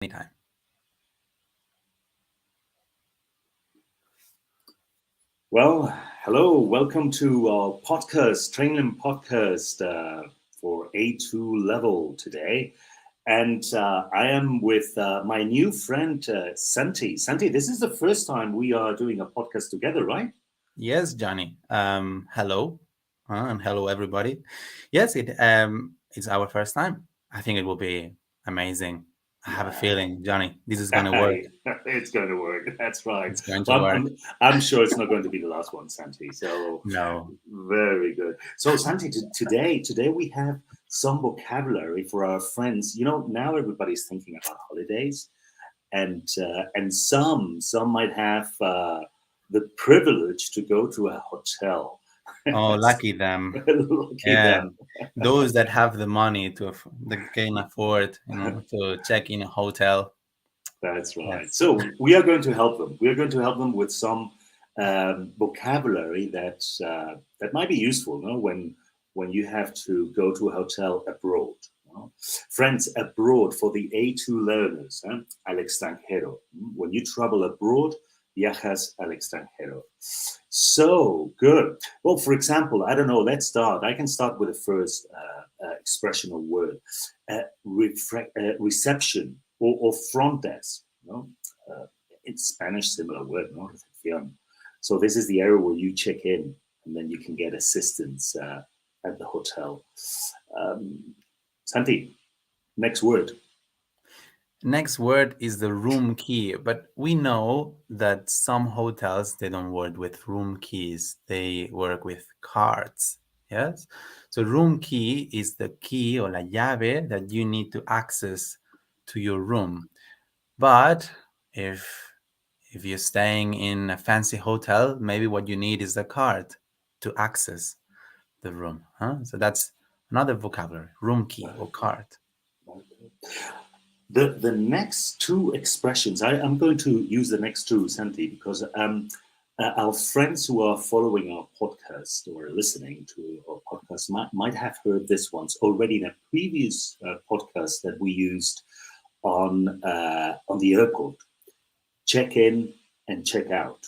anytime. Well, hello, welcome to our podcast, Trainlang podcast for A2 level today. And I am with my new friend, Santi. Santi, this is the first time we are doing a podcast together, right? Yes, Johnny. Hello, and hello everybody. Yes, it's our first time. I think it will be amazing. I have a feeling, Johnny, this is going to work. It's going to work. That's right. It's going to Well, work. I'm sure it's not going to be the last one, Santi. So No. very good. So Santi, today we have some vocabulary for our friends. You know, now everybody's thinking about holidays, and some might have the privilege to go to a hotel. Oh, lucky them. Lucky Yeah, them. those that have the money that can afford, to check in a hotel. That's right. Yes. So we are going to help them. We are going to help them with some vocabulary that might be useful, no? When you have to go to a hotel abroad. No? Friends, abroad for the A2 learners, al extranjero. When you travel abroad, viajas al extranjero. So good. Well, for example, I don't know. Let's start. I can start with the first expression or word, reception or front desk. In Spanish, similar word, no? Recepción. So this is the area where you check in, and then you can get assistance at the hotel. Santi, next word. Next word is the room key, but we know that some hotels, they don't work with room keys, they work with cards. Yes, so room key is the key or la llave that you need to access to your room. But if you're staying in a fancy hotel, maybe what you need is a card to access the room. So that's another vocabulary: room key or card. The next two expressions, I'm going to use the next two, Santi, because our friends who are following our podcast or listening to our podcast might have heard this once already in a previous podcast that we used on the airport. Check in and check out.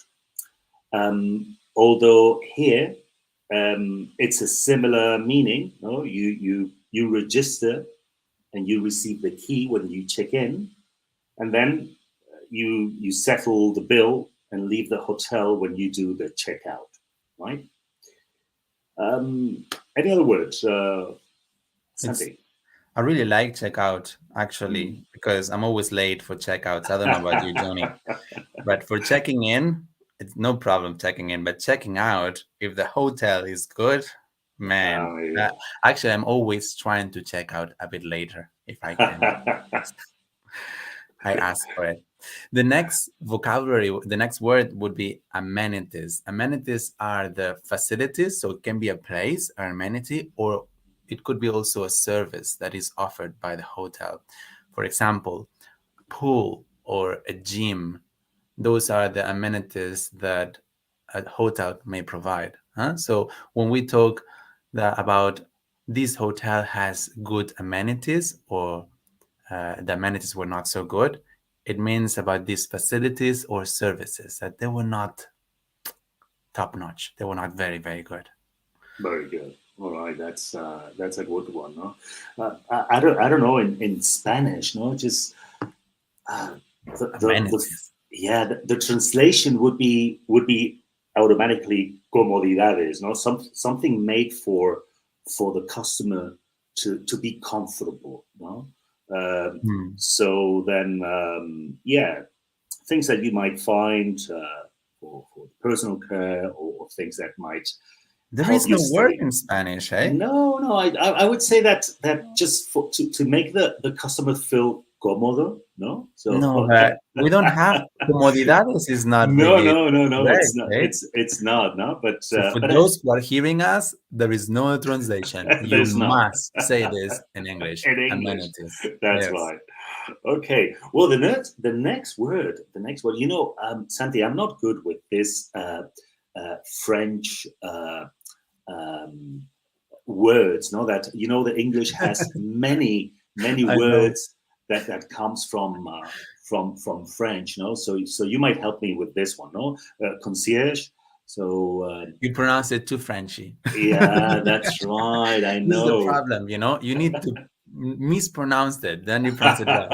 Although here it's a similar meaning. No, you register and you receive the key when you check in, and then you settle the bill and leave the hotel when you do the checkout, right? Any other words, Santi? I really like checkout, actually, because I'm always late for checkouts. I don't know about you, Johnny, but for checking in, it's no problem checking in, but checking out, if the hotel is good, man, Yeah. actually, I'm always trying to check out a bit later if I can. I ask for it. The next vocabulary, the next word would be amenities. Amenities are the facilities, so it can be a place, an amenity, or it could be also a service that is offered by the hotel. For example, pool or a gym. Those are the amenities that a hotel may provide. So when we talk about this hotel has good amenities, or the amenities were not so good, it means about these facilities or services that they were not top notch. They were not very, very good. Very good. All right, that's a good one. No, I don't know in Spanish. No, just Amenities. the translation would be automatically comodidades. No, something made for the customer to be comfortable. No, so then things that you might find for personal care or things that might. There is no word in Spanish, eh? No. I would say that just to make the customer feel cómodo, no? So no, we don't have comodidades. Is not no, really no. correct, It's not. eh? It's not. No, but so for those who are hearing us, there is no translation. You There's not. must say this in English. In English. Amenities. That's Yes. right. Okay. Well, the next word. You know, Santi, I'm not good with this French words. No, that the English has many I know. words that comes from French, no? So you might help me with this one, no? Concierge. So You pronounce it too Frenchy. yeah, that's right. I This is the know. problem, you need to mispronounce it, then you pronounce it well.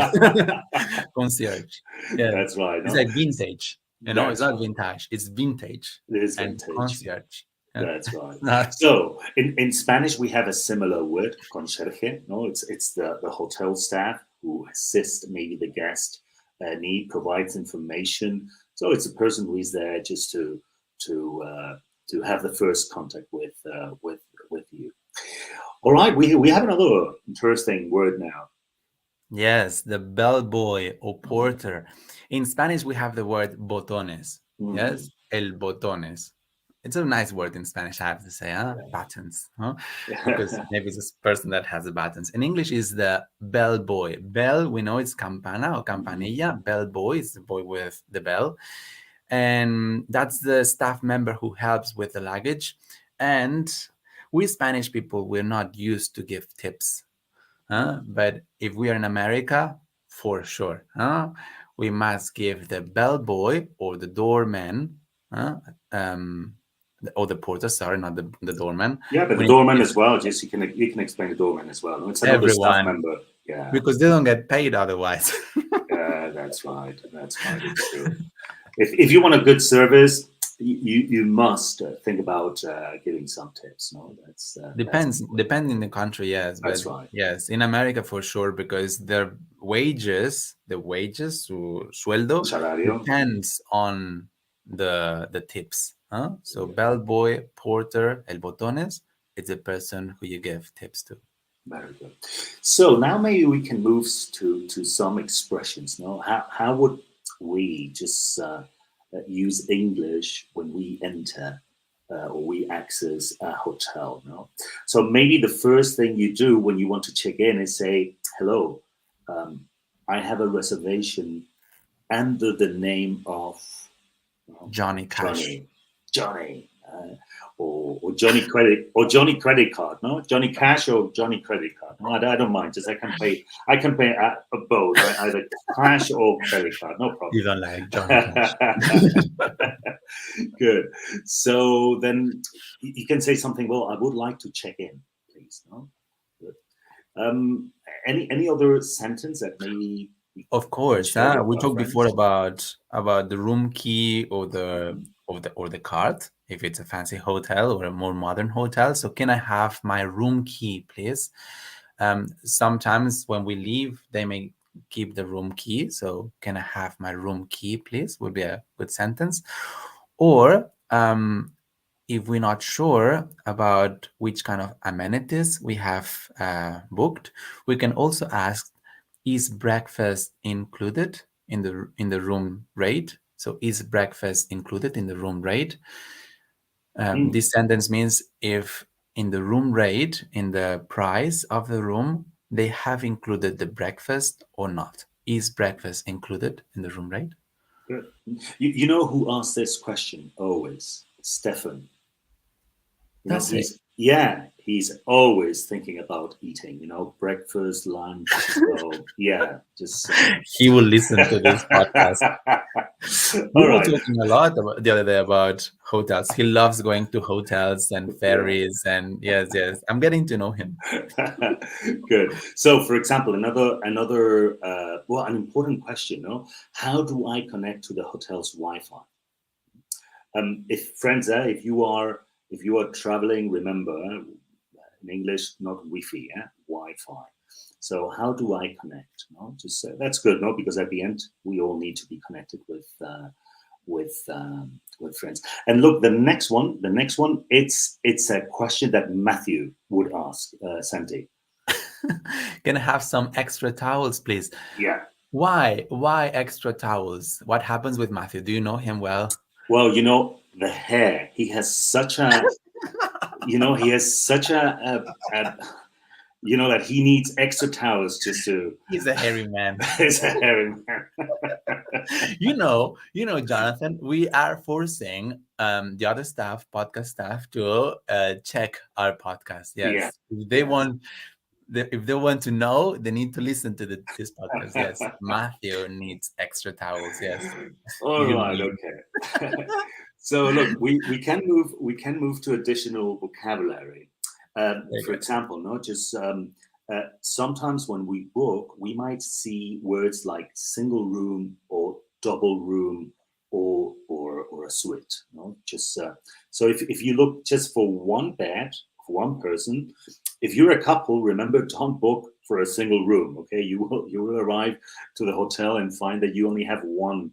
Concierge. Yeah. That's right. It's No? like vintage. It's That's not right. vintage, it's vintage. It is And vintage. concierge. Yeah. That's right. No, So in Spanish we have a similar word, conserje. No, it's the hotel staff who assist maybe the guest need, provides information. So it's a person who is there just to have the first contact with you. All right, we have another interesting word now. yes, the bellboy or porter. In Spanish, we have the word botones. Yes, el botones. It's a nice word in Spanish, I have to say, huh? Buttons, huh? Because maybe it's a person that has the buttons. In English, is the bellboy. Bell, we know it's campana or campanilla. Bellboy is the boy with the bell. And that's the staff member who helps with the luggage. And we Spanish people, we're not used to give tips. But if we are in America, for sure, we must give the bellboy or the doorman, or the porter, sorry, not the doorman. Yeah, but the doorman as well. Just you can explain the doorman as well. It's another staff member. Yeah, because they don't get paid otherwise. That's right. That's right. It's true. If you want a good service, you must think about giving some tips. No, depends in the country. Yes, that's right. Yes, in America for sure, because their wages, su sueldo, Salario, depends on the tips. So bellboy, porter, el botones, it's the person who you give tips to. Very good. So now maybe we can move to some expressions. No, how would we just use English when we enter or we access a hotel? No, so maybe the first thing you do when you want to check in is say, "Hello, I have a reservation under the name of Johnny Cash." Johnny, or Johnny credit card, no, Johnny Cash or Johnny credit card. No, I don't mind. Just I can pay both, right? Either cash or credit card, no problem. You don't like Johnny Cash. Good. So then you can say something. Well, I would like to check in, please. No. Good. Any other sentence that maybe? Of course. We talked before about the room key or the card, if it's a fancy hotel or a more modern hotel. So can I have my room key, please? Sometimes when we leave, they may keep the room key. So can I have my room key, please? Would be a good sentence. Or if we're not sure about which kind of amenities we have booked, we can also ask, is breakfast included in the room rate? So is breakfast included in the room rate? This sentence means if in the room rate, in the price of the room, they have included the breakfast or not. Is breakfast included in the room rate? Good. You know who asked this question always? Stefan. That's it. He's always thinking about eating, breakfast, lunch. So, yeah, just he will listen to this podcast. We were talking a lot the other day about hotels. He loves going to hotels and ferries, and yes, I'm getting to know him. Good. So, for example, another an important question, how do I connect to the hotel's Wi-Fi? If you are traveling, remember, in English, not Wi-Fi, Wi-Fi. So how do I connect? Just that's good, because at the end we all need to be connected with friends. And look, the next one, it's a question that Matthew would ask Santi. Can I have some extra towels, please? Yeah. Why extra towels? What happens with Matthew? Do you know him well? Well, the hair. He has such a, that he needs extra towels just to. He's a hairy man. He's a hairy man. Jonathan, we are forcing the other podcast staff to check our podcast. Yes. Yeah. They want if they want to know, they need to listen to this podcast. Yes, Matthew needs extra towels. Yes, All you right, mean. okay. So look, we can move to additional vocabulary. Very For good. example, not just sometimes when we book, we might see words like single room or double room or a suite. Just so if you look just for one bed for one person, if you're a couple, remember, don't book for a single room. Okay, you will arrive to the hotel and find that you only have one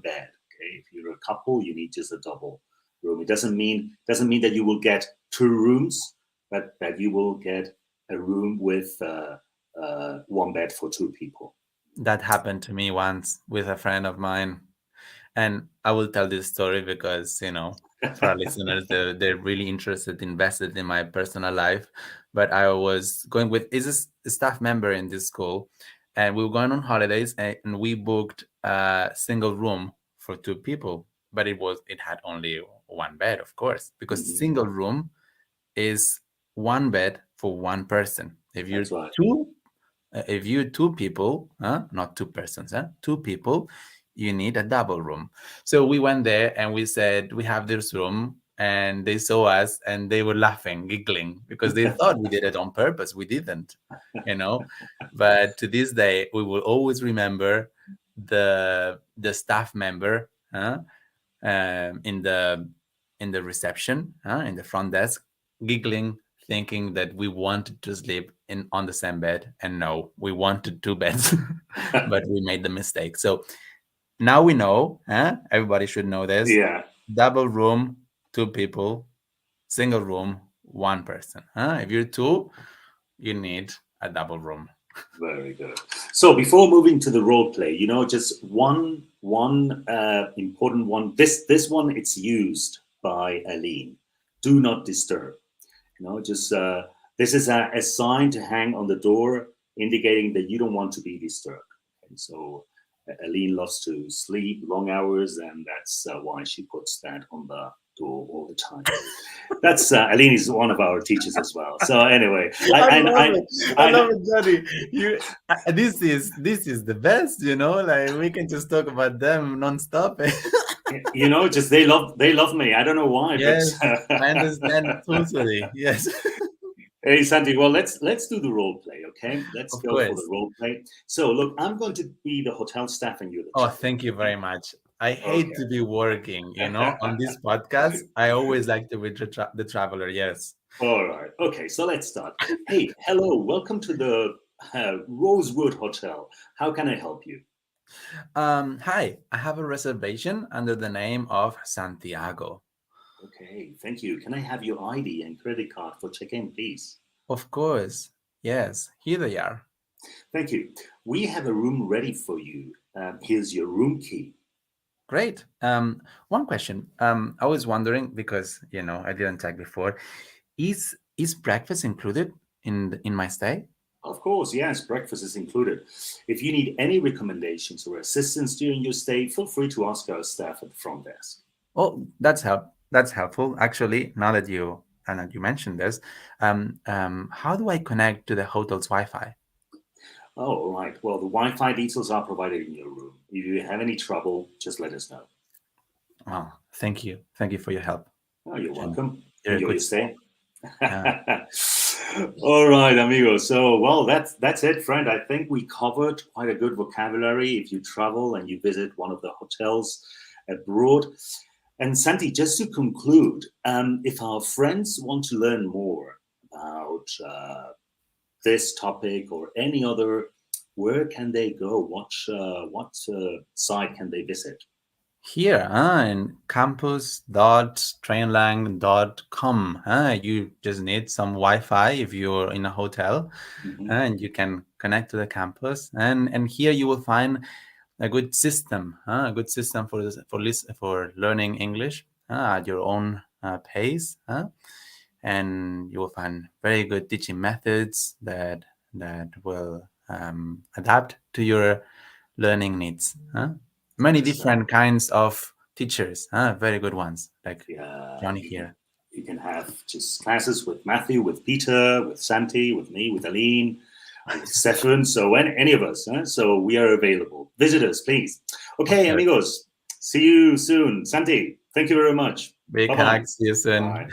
bed. Okay, if you're a couple, you need just a double room. It doesn't mean that you will get two rooms, but that you will get a room with one bed for two people. That happened to me once with a friend of mine. And I will tell this story because, for our listeners, they're really interested, invested in my personal life. But I was going with is a staff member in this school, and we were going on holidays, and we booked a single room for two people. But it had only one bed, of course, because Mhm. single room is one bed for one person. That's right. If you're two people, not two persons, two people, you need a double room. So we went there and we said, we have this room. And they saw us and they were laughing, giggling, because they thought we did it on purpose. We didn't, you know. But to this day, we will always remember the staff member in the reception, in the front desk, giggling, thinking that we wanted to sleep on the same bed, and no, we wanted two beds, but we made the mistake. So now we know. Everybody should know this: Yeah, double room, two people; single room, one person. If you're two, you need a double room. very good. So before moving to the role play, just one important one. This one, it's used by Aline. Do not disturb. Just this is a sign to hang on the door, indicating that you don't want to be disturbed. And so Aline loves to sleep long hours, and that's why she puts that on the door all the time. That's Aline is one of our teachers as well. So anyway, I love it. I I love it, Johnny. This is the best. Like we can just talk about them nonstop. just they love me. I don't know why, but Yes, I understand totally. Yes, hey, Santi. Well, let's do the role play, okay? Let's of go for the course. role play. So, look, I'm going to be the hotel staff, and you're the Oh, traveler. thank you Okay? very much. I hate Okay. to be working, on this podcast. I always like to be the traveler. Yes. All right. Okay. So let's start. Hey, hello. Welcome to the Rosewood Hotel. How can I help you? Hi. I have a reservation under the name of Santiago. Okay. Thank you. Can I have your ID and credit card for check-in, please? Of course. Yes. Here they are. Thank you. We have a room ready for you. Here's your room key. Great. One question. I was wondering because I didn't check before. Is breakfast included in my stay? Of course, yes, breakfast is included. If you need any recommendations or assistance during your stay, feel free to ask our staff at the front desk. Oh, that's helpful. Actually, now that you mentioned this, how do I connect to the hotel's Wi-Fi? Oh, all right. Well, the Wi-Fi details are provided in your room. If you have any trouble, just let us know. Oh, thank you for your help, Oh, you're Jenny. welcome. You're a Enjoy good your staff. stay. Yeah. All right, amigo. So, well, that's it, friend. I think we covered quite a good vocabulary if you travel and you visit one of the hotels abroad. And Santi, just to conclude, if our friends want to learn more about this topic or any other, where can they go? What site can they visit? Here, in campus.trainlang.com, you just need some Wi-Fi if you're in a hotel, Mhm. and you can connect to the campus. And here you will find a good system for learning English at your own pace, and you will find very good teaching methods that will adapt to your learning needs. Many That's different kinds of teachers, very good ones, like yeah. Johnny here. You can have just classes with Matthew, with Peter, with Santi, with me, with Aline, with Stefan. So any of us. So we are available. Visit us, please. Okay, amigos. See you soon. Santi, thank you very much. Big Bye-bye. hugs. See you soon. Bye.